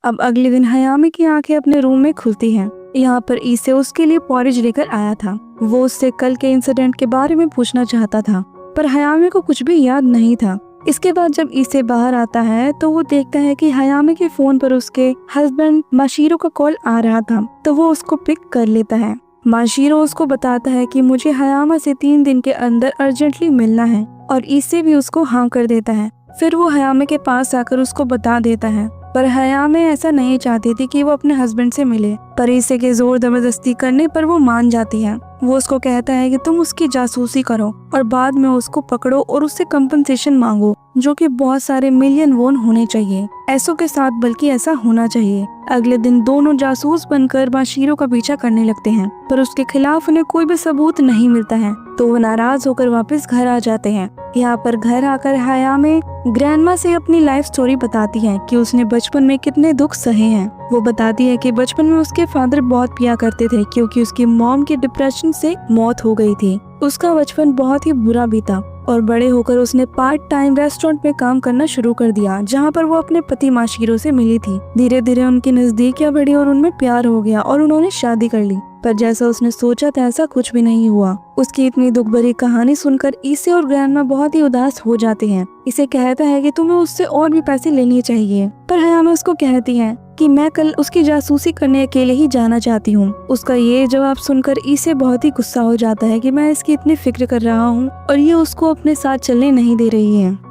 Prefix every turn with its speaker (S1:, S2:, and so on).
S1: अब अगले दिन हयामी की आंखें अपने रूम में खुलती हैं। यहाँ पर ईसे उसके लिए पॉरेज लेकर आया था। वो उससे कल के इंसिडेंट के बारे में पूछना चाहता था, पर हयामी को कुछ भी याद नहीं था। इसके बाद जब ईसे बाहर आता है तो वो देखता है कि हयामी के फोन पर उसके हस्बैंड माशिरो का कॉल आ रहा था, तो वो उसको पिक कर लेता है। माशिरो उसको बताता है कि मुझे हयामा से 3 दिन के अंदर अर्जेंटली मिलना है, और ईसे भी उसको हाँ कर देता है। फिर वो हयामी के पास आकर उसको बता देता है, पर हयामी ऐसा नहीं चाहती थी कि वो अपने हस्बैंड से मिले, पर ईसे के जोर जबरदस्ती करने पर वो मान जाती है। वो उसको कहता है कि तुम उसकी जासूसी करो और बाद में उसको पकड़ो और उससे कंपनसेशन मांगो, जो कि बहुत सारे मिलियन वोन होने चाहिए, ऐसों के साथ, बल्कि ऐसा होना चाहिए। अगले दिन दोनों जासूस बनकर माशिरो का पीछा करने लगते हैं, पर उसके खिलाफ उन्हें कोई भी सबूत नहीं मिलता है, तो वो नाराज होकर वापस घर आ जाते हैं। यहाँ पर घर आकर हयामी ग्रैंडमा से अपनी लाइफ स्टोरी बताती है कि उसने बचपन में कितने दुख सहे हैं। वो बताती है कि बचपन में उसके फादर बहुत पिया करते थे, क्योंकि उसकी मॉम की डिप्रेशन से मौत हो गई थी। उसका बचपन बहुत ही बुरा बीता और बड़े होकर उसने पार्ट टाइम रेस्टोरेंट में काम करना शुरू कर दिया, जहाँ पर वो अपने पति माशिरो से मिली थी। धीरे धीरे उनकी नजदीकियां बढ़ी और उनमें प्यार हो गया और उन्होंने शादी कर ली, पर जैसा उसने सोचा था ऐसा कुछ भी नहीं हुआ। उसकी इतनी दुख भरी कहानी सुनकर ईसे और ग्रैंडमा बहुत ही उदास हो जाते हैं। इसे कहता है कि तुम्हें उससे और भी पैसे लेने चाहिए, पर हयामी उसको कहती है कि मैं कल उसकी जासूसी करने अकेले ही जाना चाहती हूँ। उसका ये जवाब सुनकर ईसे बहुत ही गुस्सा हो जाता है कि मैं इसकी इतनी फिक्र कर रहा हूँ और ये उसको अपने साथ चलने नहीं दे रही है।